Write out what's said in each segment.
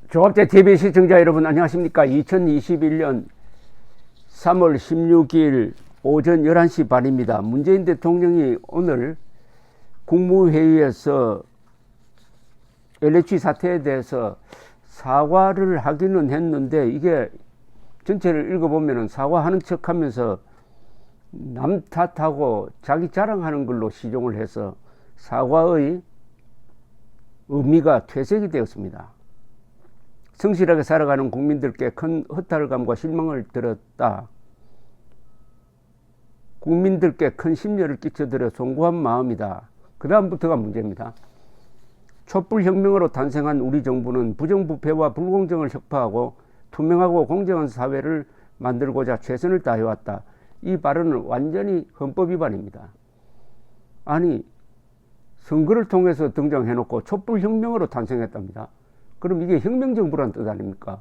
조합제 TV 시청자 여러분 안녕하십니까. 2021년 3월 16일 오전 11시 반입니다. 문재인 대통령이 오늘 국무회의에서 LH 사태에 대해서 사과를 하기는 했는데, 이게 전체를 읽어보면 사과하는 척 하면서 남 탓하고 자기 자랑하는 걸로 시종을 해서 사과의 의미가 퇴색이 되었습니다. 성실하게 살아가는 국민들께 큰 허탈감과 실망을 드렸다. 국민들께 큰 심려를 끼쳐드려 송구한 마음이다. 그 다음부터가 문제입니다. 촛불혁명으로 탄생한 우리 정부는 부정부패와 불공정을 혁파하고 투명하고 공정한 사회를 만들고자 최선을 다해왔다. 이 발언은 완전히 헌법 위반입니다. 아니, 선거를 통해서 등장해놓고 촛불혁명으로 탄생했답니다. 그럼 이게 혁명정부란 뜻 아닙니까?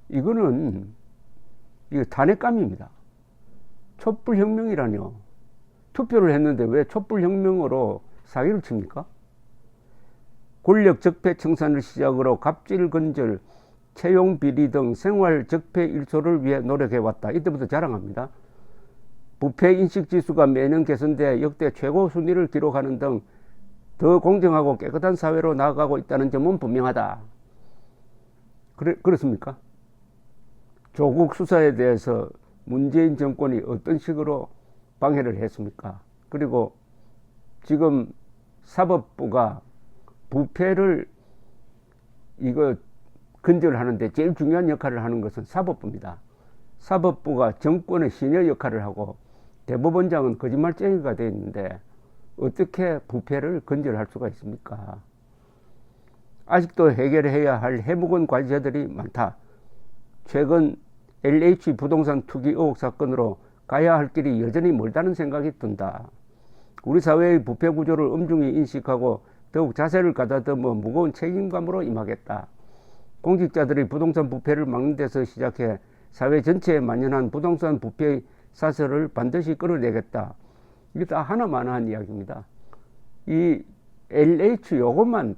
이거 탄핵감입니다. 촛불혁명이라뇨. 투표를 했는데 왜 촛불혁명으로 사기를 칩니까? 권력 적폐 청산을 시작으로 갑질 건절, 채용 비리 등 생활 적폐 일소를 위해 노력해왔다. 이때부터 자랑합니다. 부패 인식 지수가 매년 개선돼 역대 최고 순위를 기록하는 등 더 공정하고 깨끗한 사회로 나아가고 있다는 점은 분명하다. 그렇습니까? 조국 수사에 대해서 문재인 정권이 어떤 식으로 방해를 했습니까? 그리고 지금 사법부가 부패를 근절하는데 제일 중요한 역할을 하는 것은 사법부입니다. 사법부가 정권의 시녀 역할을 하고 대법원장은 거짓말쟁이가 되어 있는데 어떻게 부패를 근절할 수가 있습니까? 아직도 해결해야 할 해묵은 과제들이 많다. 최근 LH 부동산 투기 의혹 사건으로 가야 할 길이 여전히 멀다는 생각이 든다. 우리 사회의 부패 구조를 엄중히 인식하고 더욱 자세를 가다듬어 무거운 책임감으로 임하겠다. 공직자들이 부동산 부패를 막는 데서 시작해 사회 전체에 만연한 부동산 부패의 사슬을 반드시 끌어내겠다. 이게 다 하나만한 이야기입니다. 이 LH 요것만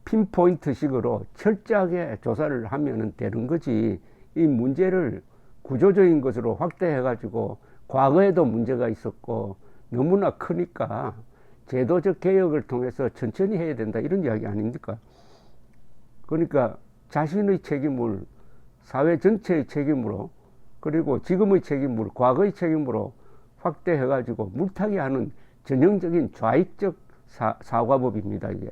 핀포인트식으로 철저하게 조사를 하면 되는 거지, 이 문제를 구조적인 것으로 확대해가지고 과거에도 문제가 있었고 너무나 크니까 제도적 개혁을 통해서 천천히 해야 된다, 이런 이야기 아닙니까? 그러니까 자신의 책임을 사회 전체의 책임으로, 그리고 지금의 책임을 과거의 책임으로 확대해가지고 물타기 하는 전형적인 좌익적 사과법입니다. 이게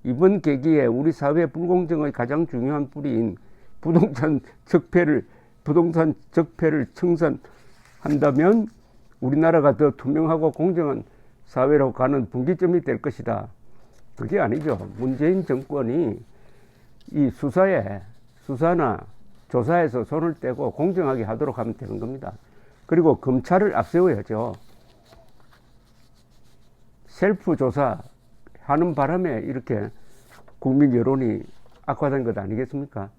이번 계기에 우리 사회 불공정의 가장 중요한 뿌리인 부동산 적폐를 청산한다면 우리나라가 더 투명하고 공정한 사회로 가는 분기점이 될 것이다. 그게 아니죠. 문재인 정권이 이 수사나 조사에서 손을 떼고 공정하게 하도록 하면 되는 겁니다. 그리고 검찰을 앞세워야죠. 셀프 조사하는 바람에 이렇게 국민 여론이 악화된 것 아니겠습니까?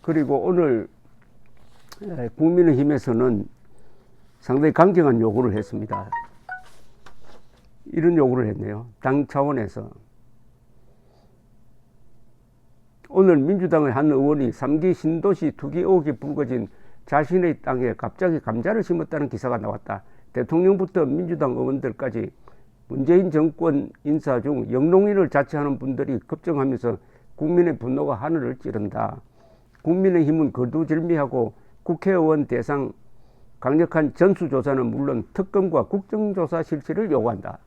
그리고 오늘 국민의힘에서는 상당히 강경한 요구를 했습니다. 이런 요구를 했네요. 당 차원에서. 오늘 민주당의 한 의원이 3기 신도시 투기 의혹이 불거진 자신의 땅에 갑자기 감자를 심었다는 기사가 나왔다. 대통령부터 민주당 의원들까지 문재인 정권 인사 중 영농인을 자처하는 분들이 급증하면서 국민의 분노가 하늘을 찌른다. 국민의힘은 거두절미하고 국회의원 대상 강력한 전수조사는 물론 특검과 국정조사 실시를 요구한다.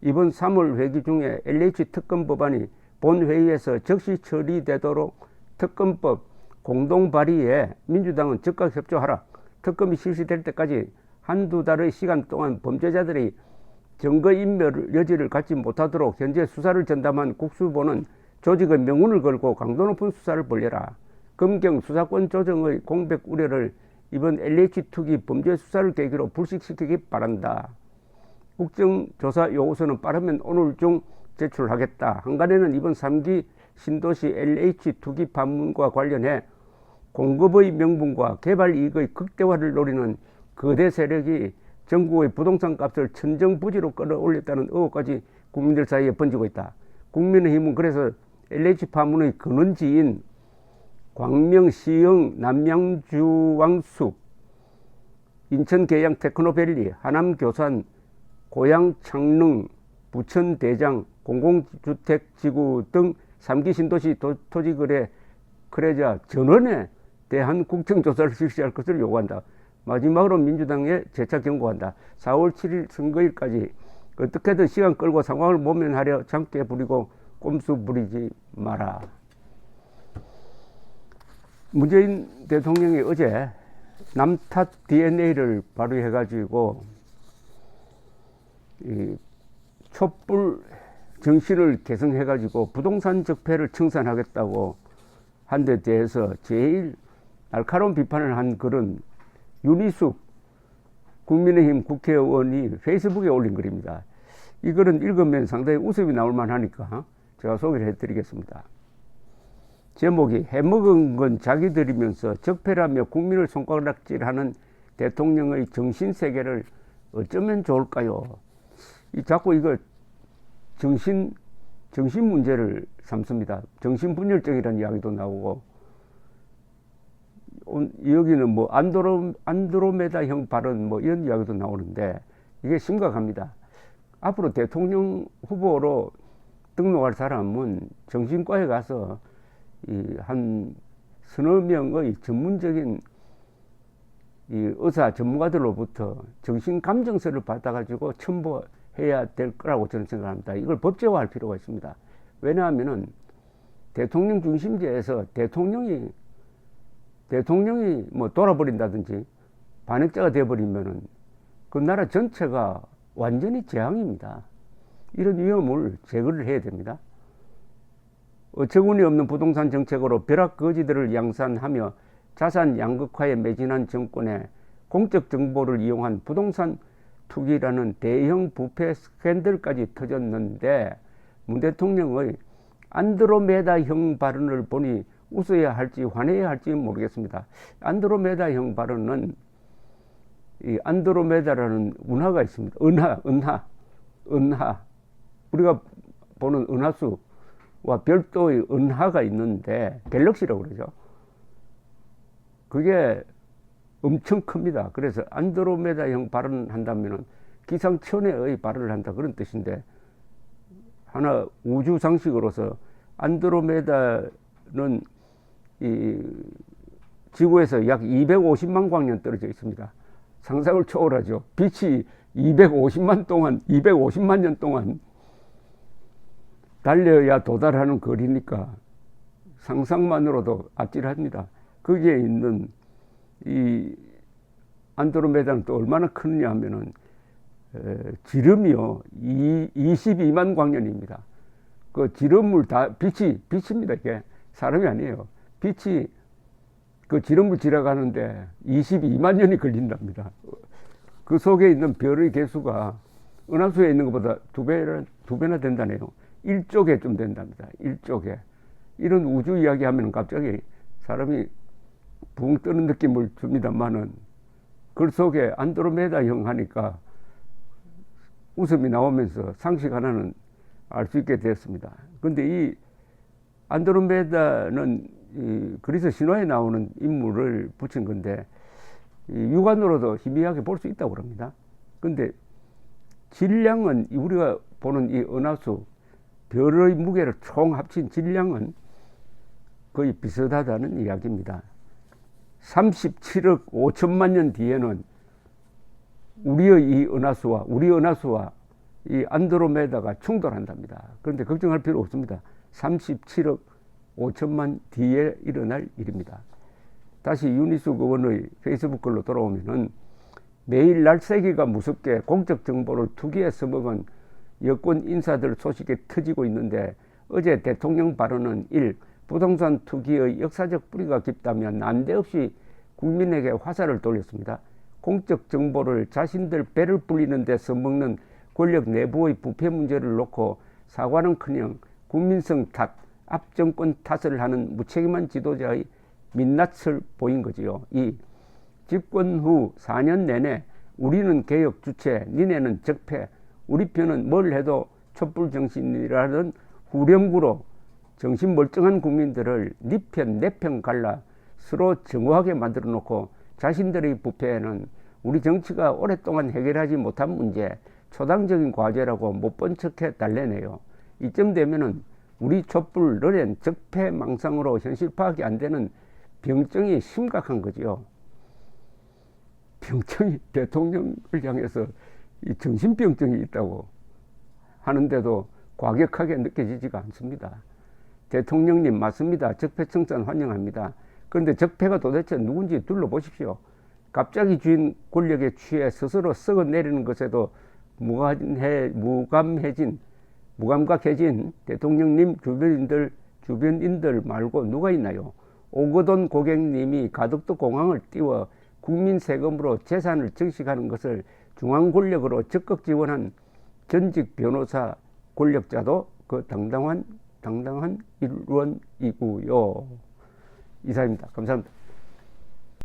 이번 3월 회기 중에 LH 특검 법안이 본회의에서 적시 처리되도록 특검법 공동 발의에 민주당은 적극 협조하라. 특검이 실시될 때까지 한두 달의 시간 동안 범죄자들이 증거인멸 여지를 갖지 못하도록 현재 수사를 전담한 국수본은 조직의 명운을 걸고 강도 높은 수사를 벌여라. 검경 수사권 조정의 공백 우려를 이번 LH 투기 범죄 수사를 계기로 불식시키기 바란다. 국정조사 요구서는 빠르면 오늘 중 제출하겠다. 한간에는 이번 3기 신도시 LH 투기 판문과 관련해 공급의 명분과 개발 이익의 극대화를 노리는 거대 세력이 전국의 부동산 값을 천정부지로 끌어올렸다는 의혹까지 국민들 사이에 번지고 있다. 국민의힘은 그래서 LH 파문의 근원지인 광명시흥 남양주왕숙, 인천 계양 테크노밸리, 하남 교산, 고양 창릉, 부천 대장 공공주택지구 등 3기 신도시 토지거래자 전원에 대한 국정조사를 실시할 것을 요구한다. 마지막으로 민주당에 재차 경고한다. 4월 7일 선거일까지 어떻게든 시간 끌고 상황을 모면하려 장깨 부리고 꼼수 부리지 마라. 문재인 대통령이 어제 남탓 DNA를 발휘해가지고 이 촛불 정신을 개성해가지고 부동산 적폐를 청산하겠다고 한 데 대해서 제일 날카로운 비판을 한 글은 윤희숙 국민의힘 국회의원이 페이스북에 올린 글입니다. 이 글은 읽으면 상당히 웃음이 나올 만하니까 제가 소개를 해드리겠습니다. 제목이 해먹은 건 자기들이면서 적폐라며 국민을 손가락질하는 대통령의 정신세계를 어쩌면 좋을까요? 자꾸 이거 정신 문제를 삼습니다. 정신분열증이라는 이야기도 나오고, 여기는 뭐 안드로메다형 발언 뭐 이런 이야기도 나오는데, 이게 심각합니다. 앞으로 대통령 후보로 등록할 사람은 정신과에 가서 한 서너 명의 전문적인 의사 전문가들로부터 정신감정서를 받아가지고 첨부해야 될 거라고 저는 생각합니다. 이걸 법제화할 필요가 있습니다. 왜냐하면은 대통령 중심제에서 대통령이 뭐 돌아버린다든지 반역자가 되어버리면은 그 나라 전체가 완전히 재앙입니다. 이런 위험을 제거를 해야 됩니다. 어처구니 없는 부동산 정책으로 벼락 거지들을 양산하며 자산 양극화에 매진한 정권의 공적 정보를 이용한 부동산 투기라는 대형 부패 스캔들까지 터졌는데, 문 대통령의 안드로메다형 발언을 보니 웃어야 할지 화내야 할지 모르겠습니다. 안드로메다형 발언은 이 안드로메다라는 운하가 있습니다. 은하. 우리가 보는 은하수와 별도의 은하가 있는데 갤럭시라고 그러죠. 그게 엄청 큽니다. 그래서 안드로메다형 발언을 한다면은 기상천외의 발언을 한다, 그런 뜻인데, 하나 우주 상식으로서 안드로메다는 이 지구에서 약 250만 광년 떨어져 있습니다. 상상을 초월하죠. 빛이 250만 년 동안 달려야 도달하는 거리니까 상상만으로도 아찔합니다. 거기에 있는 이 안드로메다는 또 얼마나 크느냐 하면은 지름이요 22만 광년입니다. 그 지름물 다 빛입니다. 이게 사람이 아니에요. 빛이 그 지름을 지나가는데 22만 년이 걸린답니다. 그 속에 있는 별의 개수가 은하수에 있는 것보다 두 배나 된다네요. 1쪽에쯤 된답니다. 1쪽에. 이런 우주 이야기 하면 갑자기 사람이 붕 뜨는 느낌을 줍니다만은, 글 속에 안드로메다형 하니까 웃음이 나오면서 상식 하나는 알 수 있게 됐습니다. 근데 이 안드로메다는 이 그리스 신화에 나오는 인물을 붙인 건데, 이 육안으로도 희미하게 볼 수 있다고 합니다. 근데 질량은 우리가 보는 이 은하수 별의 무게를 총 합친 질량은 거의 비슷하다는 이야기입니다. 37억 5천만 년 뒤에는 우리 은하수와 이 안드로메다가 충돌한답니다. 그런데 걱정할 필요 없습니다. 37억 5천만 뒤에 일어날 일입니다. 다시 윤희숙 의원의 페이스북 글로 돌아오면은, 매일 날새기가 무섭게 공적 정보를 투기해 써먹은 여권 인사들 소식이 터지고 있는데, 어제 대통령 발언은 1. 부동산 투기의 역사적 뿌리가 깊다며 난데없이 국민에게 화살을 돌렸습니다. 공적 정보를 자신들 배를 불리는 데 써먹는 권력 내부의 부패 문제를 놓고 사과는커녕 국민성 탓, 앞정권 탓을 하는 무책임한 지도자의 민낯을 보인 거지요. 2. 집권 후 4년 내내 우리는 개혁 주체, 니네는 적폐, 우리 편은 뭘 해도 촛불 정신이라는 후렴구로 정신 멀쩡한 국민들을 네 편, 내 편 갈라 서로 정오하게 만들어 놓고 자신들의 부패는 우리 정치가 오랫동안 해결하지 못한 문제, 초당적인 과제라고 못 본 척해 달래네요. 이쯤 되면은 우리 촛불 너렌 적폐망상으로 현실 파악이 안 되는 병증이 심각한 거지요. 병증이 대통령을 향해서 이 정신병증이 있다고 하는데도 과격하게 느껴지지가 않습니다. 대통령님 맞습니다. 적폐청산 환영합니다. 그런데 적폐가 도대체 누군지 둘러보십시오. 갑자기 쥔 권력에 취해 스스로 썩어내리는 것에도 무감각해진 대통령님 주변인들 말고 누가 있나요? 오거돈 고객님이 가덕도 공항을 띄워 국민 세금으로 재산을 증식하는 것을 중앙 권력으로 적극 지원한 전직 변호사 권력자도 그 당당한 일원이고요. 이상입니다. 감사합니다.